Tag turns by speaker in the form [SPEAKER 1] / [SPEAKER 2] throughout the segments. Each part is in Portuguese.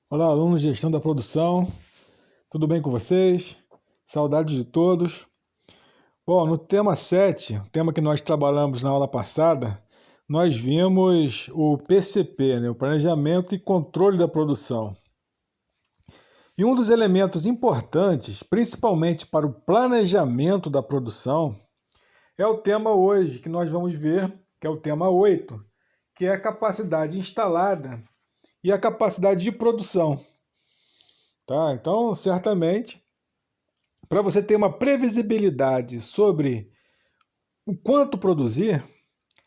[SPEAKER 1] Olá, alunos de gestão da produção, tudo bem com vocês? Saudades de todos. Bom, no tema 7, o tema que nós trabalhamos na aula passada, nós vimos o PCP, o Planejamento e Controle da Produção. E um dos elementos importantes, principalmente para o planejamento da produção, é o tema hoje, que nós vamos ver, que é o tema 8, que é a capacidade instalada e a capacidade de produção. Tá? Então, certamente, para você ter uma previsibilidade sobre o quanto produzir,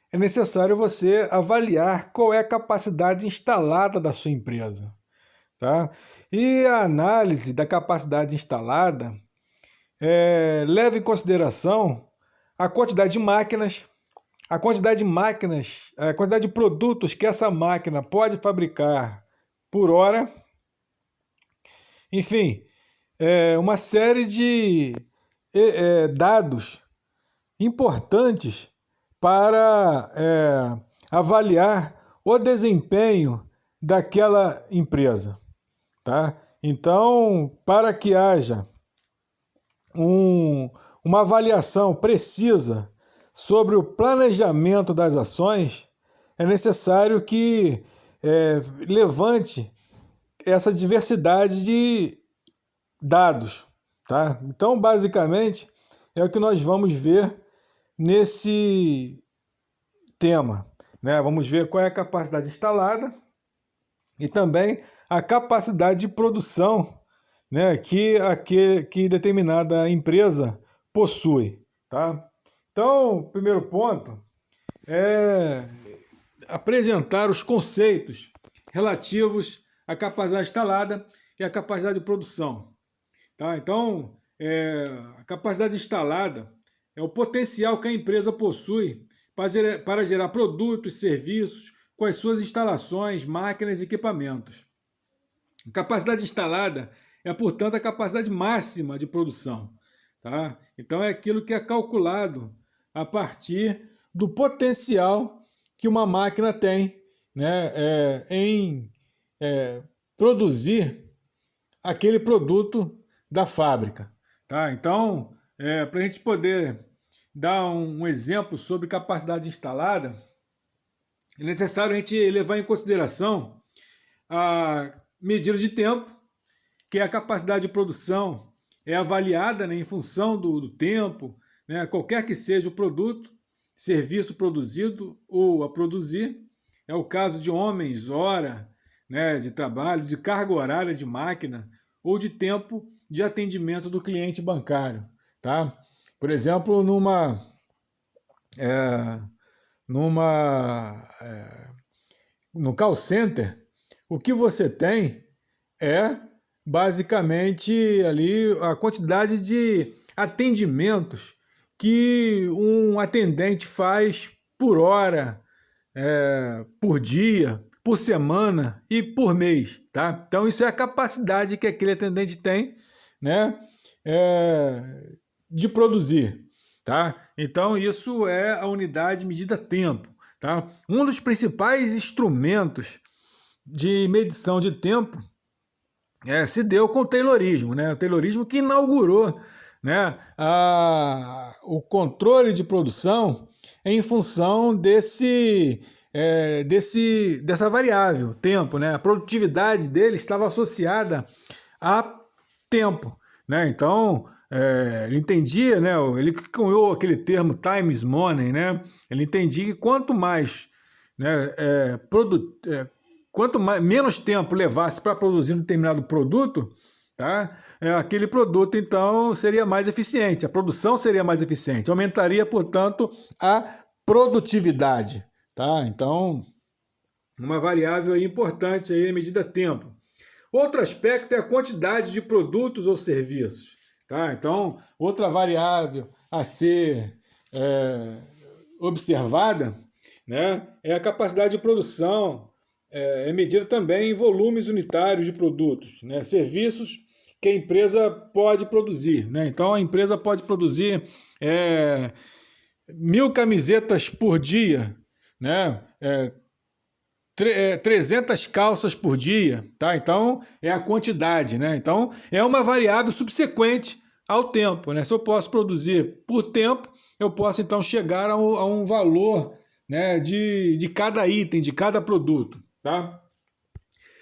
[SPEAKER 1] é necessário você avaliar qual é a capacidade instalada da sua empresa. Tá? E a análise da capacidade instalada leva em consideração a quantidade de máquinas, a quantidade de produtos que essa máquina pode fabricar por hora, enfim, uma série de dados importantes para avaliar o desempenho daquela empresa. Tá? Então, para que haja uma avaliação precisa sobre o planejamento das ações, é necessário que levante essa diversidade de dados. Tá? Então, basicamente, é o que nós vamos ver nesse tema. Né? Vamos ver qual é a capacidade instalada e também a capacidade de produção, né, que determinada empresa possui. Tá? Então, o primeiro ponto é apresentar os conceitos relativos à capacidade instalada e à capacidade de produção. Tá? Então, a capacidade instalada é o potencial que a empresa possui para gerar produtos, serviços com as suas instalações, máquinas e equipamentos. A capacidade instalada é, portanto, a capacidade máxima de produção. Tá? Então, é aquilo que é calculado a partir do potencial que uma máquina tem, né, em produzir aquele produto da fábrica. Tá? Então, para a gente poder dar um exemplo sobre capacidade instalada, é necessário a gente levar em consideração a medida de tempo, que é a capacidade de produção é avaliada, né, em função do tempo, né, qualquer que seja o produto, serviço produzido ou a produzir. É o caso de homens, hora, né, de trabalho, de carga horária de máquina ou de tempo de atendimento do cliente bancário. Tá? Por exemplo, no call center, o que você tem é basicamente ali a quantidade de atendimentos que um atendente faz por hora, por dia, por semana e por mês. Tá? Então, isso é a capacidade que aquele atendente tem, né, de produzir. Tá? Então, isso é a unidade medida tempo. Tá? Um dos principais instrumentos de medição de tempo se deu com o Taylorismo, né? O Taylorismo que inaugurou, né, o controle de produção em função dessa variável, tempo. Né? A produtividade dele estava associada a tempo. Né? Então, ele entendia, né, ele cunhou aquele termo time is money, né? Ele entendia que quanto mais, né, menos tempo levasse para produzir um determinado produto, tá? Aquele produto, então, seria mais eficiente, a produção seria mais eficiente, aumentaria, portanto, a produtividade. Tá? Então, uma variável aí importante aí, medida tempo. Outro aspecto é a quantidade de produtos ou serviços. Tá? Então, outra variável a ser observada, né, é a capacidade de produção, é medida também em volumes unitários de produtos, né, serviços que a empresa pode produzir. Né? Então, a empresa pode produzir 1.000 camisetas por dia, né? 300 calças por dia, tá? Então, é a quantidade, né? Então, é uma variável subsequente ao tempo, né? Se eu posso produzir por tempo, eu posso, então, chegar a um valor, né, de cada item, de cada produto, tá?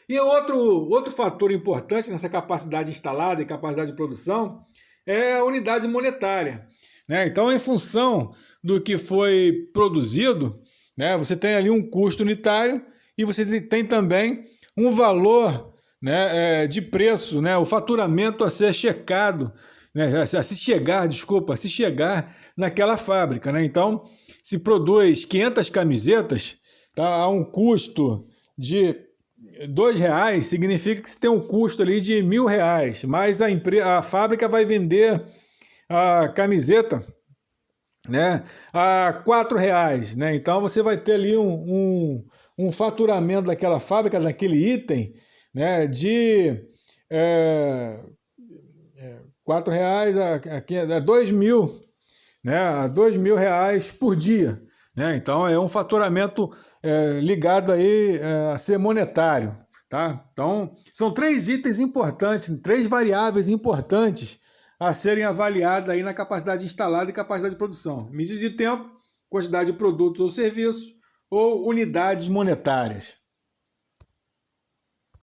[SPEAKER 1] E outro fator importante nessa capacidade instalada e capacidade de produção é a unidade monetária, né? Então, em função do que foi produzido, né, você tem ali um custo unitário e você tem também um valor, né, de preço, né, o faturamento a ser checado, né, a se chegar naquela fábrica, né? Então, se produz 500 camisetas, tá, a um custo de R$ 2, significa que você tem um custo ali de R$ 1.000, mas a fábrica vai vender a camiseta, né, a R$ 4, né? Então você vai ter ali um faturamento daquela fábrica, daquele item, né, de R$ 4 a 2.000, né, a R$ 2.000 por dia, né? Então é um faturamento ligado aí a ser monetário, tá? Então são três itens importantes, três variáveis importantes a serem avaliadas aí na capacidade instalada e capacidade de produção: medida de tempo, quantidade de produtos ou serviços ou unidades monetárias.